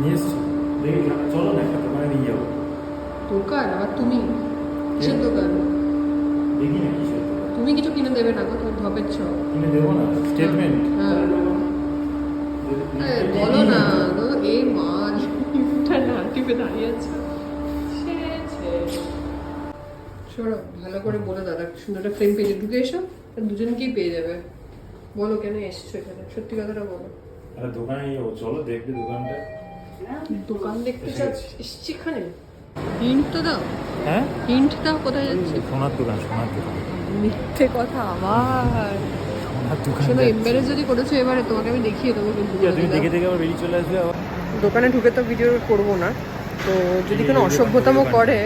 নিয়ে এসছো? দেখি চলো না একটা দোকানে নিয়ে যাবো। দোকান? আবার তুমি? কিসের দোকান? দেখি না কিসের দোকান। তুমি কিছু কিনে দেবে না গো, তুমি ঢপের ছ। কিনে দেবো না? স্টেটমেন্ট? হ্যাঁ। বলো না গো, এই মা লিপটা না টিপে দাঁড়িয়ে আছে। শোনো, ভালো করে বলে দাদা সুন্দর একটা ফ্রেম পেজে ঢুকে এসো, দুজনকেই পেয়ে যাবে। বলো কেন এসছো এখানে, সত্যি কথাটা বলো। আরে দোকানে নিয়ে যাবো, চলো দেখবে দোকানটা। দোকান দেখতে এসছি এখানে। হিন্ট তো দাও। হ্যাঁ, হিন্ট দাও, কোথায় যাচ্ছে? সোনার দোকান, সোনার দোকান। মিথ্যে কথা আবার। সোনার দোকান শোনো, যাচ্ছি। এমবারেস যদি করেছো এবারে, তোমাকে আমি দেখিয়ে দেবো কিন্তু। তুমি দেখে দেখে আবার বেরিয়ে চলে আসবে আবার। দোকানে ঢুকে তো ভিডিও করবো না, তো যদি কোনো অসভ্যতামো করে,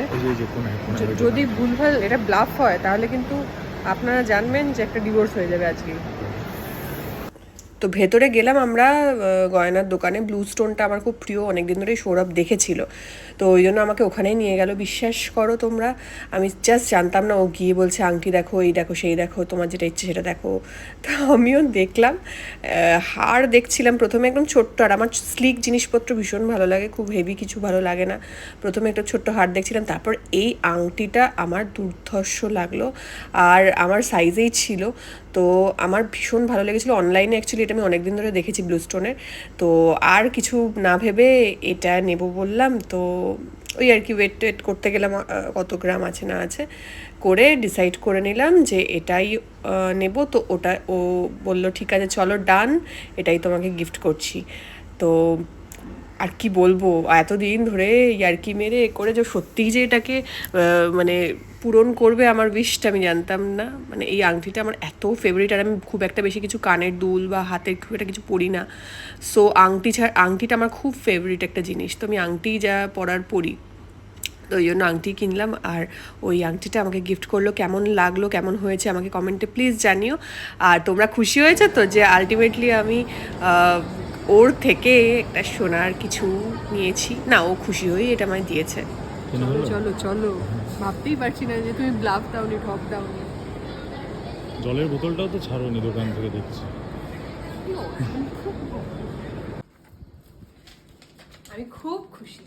যদি ভুলভাল এটা ব্লাফ হয়, তাহলে কিন্তু আপনারা জানবেন যে একটা ডিভোর্স হয়ে যাবে আজকে। তো ভেতরে গেলাম আমরা গয়নার দোকানে। ব্লু স্টোনটা আমার খুব প্রিয়, অনেকদিন ধরেই সৌরভ দেখেছিল, তো ওই জন্য আমাকে ওখানেই নিয়ে গেল। বিশ্বাস করো তোমরা, আমি জাস্ট জানতাম না, ও গিয়ে বলছে আংটি দেখো, এই দেখো, সেই দেখো, তোমার যেটা ইচ্ছে সেটা দেখো। তো আমিও দেখলাম, হার দেখছিলাম প্রথমে, একদম ছোট্ট। আর আমার স্লিক জিনিসপত্র ভীষণ ভালো লাগে, খুব হেভি কিছু ভালো লাগে না। প্রথমে একটা ছোট্ট হার দেখছিলাম, তারপর এই আংটিটা আমার দুর্ধর্ষ লাগলো, আর আমার সাইজেই ছিল। তো আমার ভীষণ ভালো লেগেছিলো। অনলাইনে অ্যাকচুয়ালি এটা আমি অনেকদিন ধরে দেখেছি ব্লু স্টোনের, তো আর কিছু না ভেবে এটা নেব বললাম। তো ওই আর কি ওয়েট টেট করতে গেলাম কত গ্রাম আছে না আছে, করে ডিসাইড করে নিলাম যে এটাই নেব। তো ওটা ও বললো ঠিক আছে চলো ডান, এটাই তোমাকে গিফট করছি। তো আর কি বলবো, এতদিন ধরে ইয়ার্কি মেরে করে যে সত্যিই যে এটাকে মানে পূরণ করবে আমার উইশটা, আমি জানতাম না। মানে এই আংটিটা আমার এত ফেভারিট, আর আমি খুব একটা বেশি কিছু কানের দুল বা হাতের খুব একটা কিছু পরি না। সো আংটিটা আমার খুব ফেভারিট একটা জিনিস, তো আমি আংটি যা পরার পরি, তো ওই জন্য আংটি কিনলাম। আর ওই আংটিটা আমাকে গিফট করলো। কেমন লাগলো, কেমন হয়েছে আমাকে কমেন্টে প্লিজ জানিও। আর তোমরা খুশি হয়েছে তো যে আলটিমেটলি আমি ওর থেকে একটা সোনার কিছু নিয়েছি? না, ও খুশি হয়েই এটা আমায় দিয়েছে। চলো চলো চলো, ভাবতেই পারছি না যে তুমি ব্লাফ দাওনি, ঠক দাওনি। জলের বোতলটাও তো ছাড়োনি দোকান থেকে দেখছি। আমি খুব খুশি,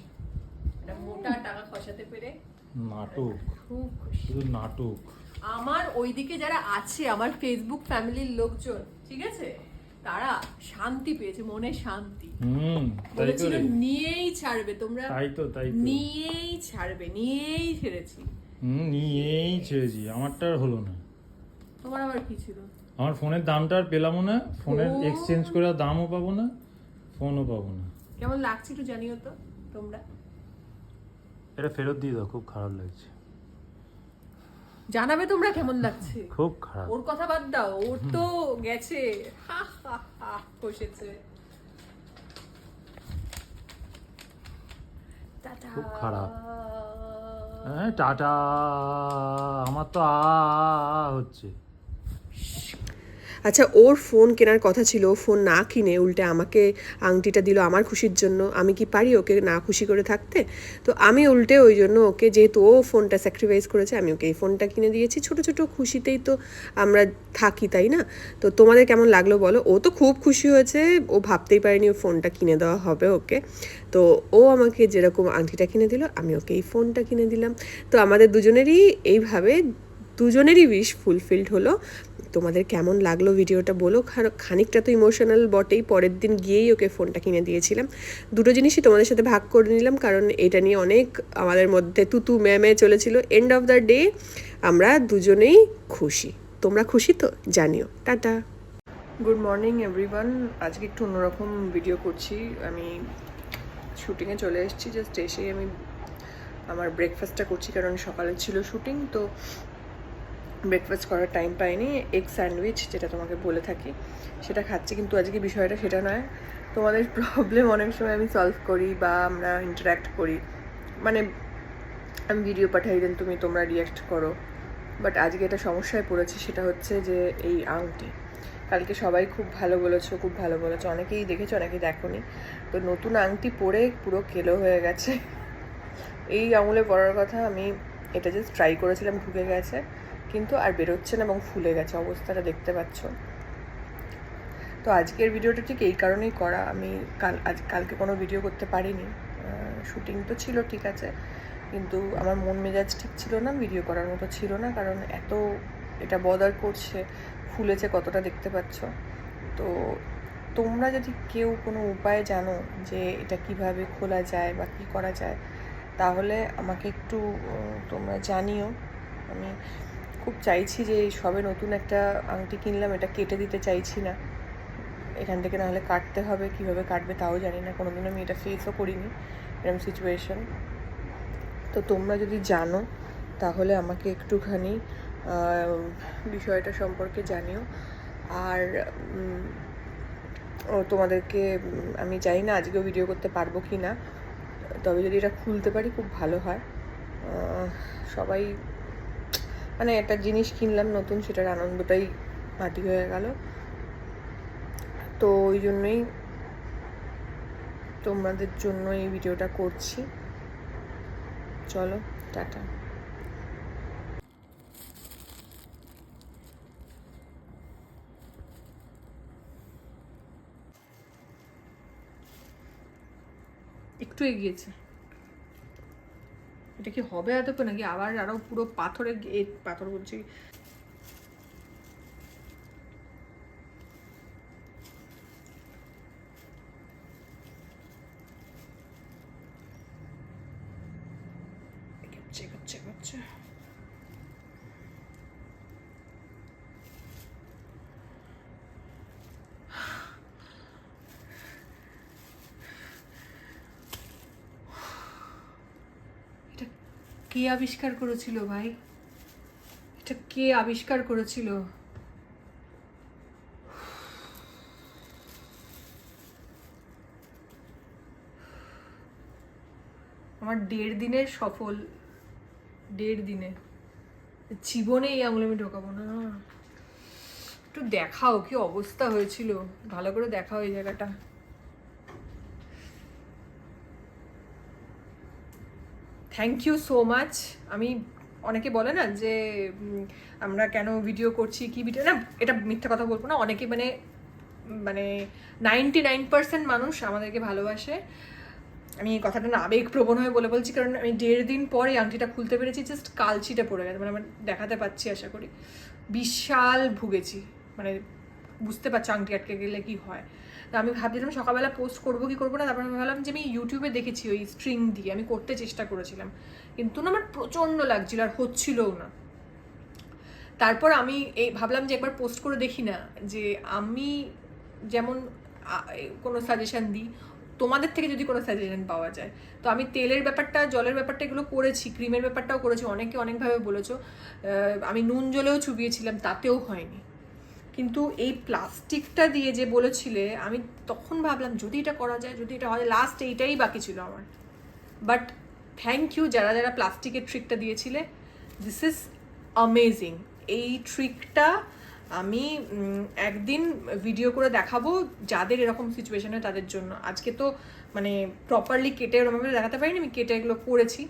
একটা মোটা টাকা খসাতে পেরে। নাটক, খুব খুশি। শুধু নাটক। আমার ওইদিকে যারা আছে, আমার ফেসবুক ফ্যামিলির লোকজন, ঠিক আছে, তারা শান্তি পেয়েছে, মনে শান্তি। তাই তো বলেছিল রে। নিয়েই ছাড়বে তোমরা, তাই তো নিয়েই ছাড়বে, নিয়েই ছেড়েছি। নিয়েই ছেড়েছি, আমারটা আর হলো না। তোমার আবার কি ছিল? আমার ফোনের দামটা আর পেলামও না, ফোনের এক্সচেঞ্জ করে আর দামও পাবো না, ফোনও পাবো না। কেমন লাগছে একটু জানিও তো তোমরা। এটা ফেরত দিয়ে দাও, খুব খারাপ লাগছে। জানাবে তোমরা কেমন লাগছে। খুব খারাপ। ওর কথা বাদ দাও, ওর তো গেছে, বসেছে। খুব খারাপ। হ্যাঁ টাটা, আমার তো হচ্ছে। আচ্ছা, ওর ফোন কেনার কথা ছিল, ও ফোন না কিনে উল্টে আমাকে আংটিটা দিল আমার খুশির জন্য। আমি কি পারি ওকে না খুশি করে থাকতে? তো আমি উল্টে ওই জন্য ওকে, যেহেতু ও ফোনটা স্যাক্রিফাইস করেছে, আমি ওকে এই ফোনটা কিনে দিয়েছি। ছোটো ছোটো খুশিতেই তো আমরা থাকি, তাই না? তো তোমাদের কেমন লাগলো বলো। ও তো খুব খুশি হয়েছে, ও ভাবতেই পারেনি ও ফোনটা কিনে দেওয়া হবে ওকে। তো ও আমাকে যেরকম আংটিটা কিনে দিল, আমি ওকে এই ফোনটা কিনে দিলাম। তো আমাদের দুজনেরই এইভাবে দুজনেরই উইশ ফুলফিলড হলো। তোমাদের কেমন লাগলো ভিডিওটা বলো। খানিকটা তো ইমোশনাল বটেই, পরের দিন গিয়েই ওকে ফোনটা কিনে দিয়েছিলাম। দুটো জিনিসই তোমাদের সাথে ভাগ করে নিলাম, কারণ এটা নিয়ে অনেক আমাদের মধ্যে তুতু ম্যামে চলেছিল। এন্ড অফ দ্য ডে আমরা দুজনেই খুশি। তোমরা খুশি তো জানিও। Tata, good morning everyone. আজকে একটু অন্যরকম ভিডিও করছি। আমি শুটিংয়ে চলে এসেছি, জাস্ট এসেই আমি আমার ব্রেকফাস্টটা করছি, কারণ সকালে ছিল শুটিং। তো ব্রেকফাস্ট করার টাইম পাইনি। এগ স্যান্ডউইচ, যেটা তোমাকে বলে থাকি, সেটা খাচ্ছি। কিন্তু আজকে বিষয়টা সেটা নয়। তোমাদের প্রবলেম অনেক সময় আমি সলভ করি বা আমরা ইন্টারাক্ট করি, মানে আমি ভিডিও পাঠাই, দেন তোমরা রিয়াক্ট করো। বাট আজকে এটা সমস্যায় পড়েছে, সেটা হচ্ছে যে এই আংটি। কালকে সবাই খুব ভালো বলেছো, খুব ভালো বলেছো, অনেকেই দেখেছো, অনেকেই দেখোনি। তো নতুন আংটি পরে পুরো কেলো হয়ে গেছে। এই আঙুলে পরার কথা, আমি এটা জাস্ট ট্রাই করেছিলাম, ঢুকে গেছে, কিন্তু আর বেরোচ্ছে না এবং ফুলে গেছে, অবস্থাটা দেখতে পাচ্ছ। তো তো আজকের ভিডিওটা ঠিক এই কারণেই করা, আমি কালকে কোনো ভিডিও করতে পারিনি, শুটিং তো ছিল ঠিক আছে, কিন্তু আমার মন মেজাজ ঠিক ছিল না, ভিডিও করার মতো ছিল না, কারণ এত এটা বদার করছে, ফুলেছে কতটা দেখতে পাচ্ছ। তো তোমরা যদি কেউ কোনো উপায় জানো যে এটা কিভাবে খোলা যায় বা কী করা যায়, তাহলে আমাকে একটু তোমরা জানিও। আমি খুব চাইছি যে সবে নতুন একটা আংটি কিনলাম, এটা কেটে দিতে চাইছি না, এখান থেকে নাহলে কাটতে হবে, কীভাবে কাটবে তাও জানি না, কোনোদিন আমি এটা ফেসও করিনি এরকম সিচুয়েশন। তো তোমরা যদি জানো তাহলে আমাকে একটুখানি বিষয়টা সম্পর্কে জানিও। আর তোমাদেরকে আমি জানি না আজকেও ভিডিও করতে পারবো কি না, তবে যদি এটা খুলতে পারি খুব ভালো হয়। সবাই মানে একটা জিনিস কিনলাম নতুন, সেটার আনন্দটাই মাটি হয়ে গেল। তো ওই জন্যই তোমাদের জন্য এই ভিডিওটা করছি। চলো, টাটা। একটু এগিয়েছে, এটা কি হবে এত নাকি আবার আরো পুরো পাথরে, পাথর বলছি, করছে। এটা কে আবিষ্কার করেছিল ভাই? এটা কে আবিষ্কার করেছিল? আমার 1.5 দিনের সফল, 1.5 দিনে জীবনে এই আঙুলে আমি ঢোকাবো না। একটু দেখাও কি অবস্থা হয়েছিল, ভালো করে দেখাও এই জায়গাটা। Thank you so much. আমি অনেকে বলে না যে আমরা কেন ভিডিও করছি, কি ভিডিও না, এটা মিথ্যা কথা বলবো না, অনেকে মানে 99% মানুষ আমাদেরকে ভালোবাসে। আমি এই কথাটা না আবেগপ্রবণ হয়ে বলছি, কারণ আমি 1.5 দিন পরে আংটিটা খুলতে পেরেছি, জাস্ট কালচিটা পড়ে গেছে, মানে আমি দেখাতে পাচ্ছি আশা করি। বিশাল ভুগেছি, মানে বুঝতে পারছি আংটি আটকে গেলে কি হয়। তো আমি ভাবছিলাম সকালবেলা পোস্ট করবো কি করবো না, তারপর আমি ভাবলাম যে আমি ইউটিউবে দেখেছি ওই স্ট্রিং দিয়ে আমি করতে চেষ্টা করেছিলাম, কিন্তু না আমার প্রচণ্ড লাগছিল আর হচ্ছিলও না। তারপর আমি এই ভাবলাম যে একবার পোস্ট করে দেখি না, যে আমি যেমন কোনো সাজেশান দিই, তোমাদের থেকে যদি কোনো সাজেশন পাওয়া যায়। তো আমি তেলের ব্যাপারটা, জলের ব্যাপারটা এগুলো করেছি, ক্রিমের ব্যাপারটাও করেছি, অনেকে অনেকভাবে বলেছো। আমি নুন জলেও চুবিয়েছিলাম, তাতেও হয়নি। কিন্তু এই প্লাস্টিকটা দিয়ে যে বলেছিলে, আমি তখন ভাবলাম যদি এটা করা যায়, যদি এটা হয়, লাস্ট এইটাই বাকি ছিল আমার। বাট থ্যাংক ইউ যারা যারা প্লাস্টিকের ট্রিকটা দিয়েছিলে, দিস ইজ অ্যামেজিং। এই ট্রিকটা আমি একদিন ভিডিও করে দেখাবো যাদের এরকম সিচুয়েশনে, তাদের জন্য। আজকে তো মানে প্রপারলি কেটে ওরকমভাবে দেখাতে পারিনি, আমি কেটে এগুলো করেছি।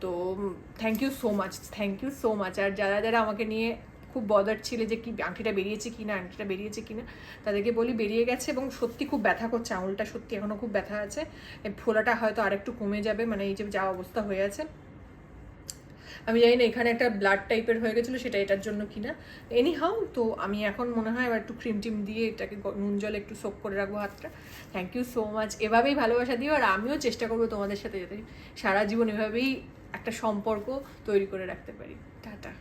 তো thank you so much, thank you so much. আর যারা যারা আমাকে নিয়ে খুব বদার ছিলে যে কি আংটিটা বেরিয়েছে কিনা, আংটিটা বেরিয়েছে কিনা, তাদেরকে বলি বেরিয়ে গেছে, এবং সত্যি খুব ব্যথা করছে, আঙুলটা সত্যি এখনও খুব ব্যথা আছে। ফোলাটা হয়তো আরেকটু কমে যাবে, মানে এই যে যা অবস্থা হয়ে আছে। আমি জানি না এখানে একটা ব্লাড টাইপের হয়ে গেছিলো, সেটা এটার জন্য কিনা। এনি হাউ, তো আমি এখন মনে হয় এবার একটু ক্রিম টিম দিয়ে এটাকে নুন জলে একটু সোক করে রাখবো হাতটা। Thank you so much. এভাবেই ভালোবাসা দিও, আর আমিও চেষ্টা করবো তোমাদের সাথে যাতে সারা জীবন এভাবেই একটা সম্পর্ক তৈরি করে রাখতে পারি। টাটা।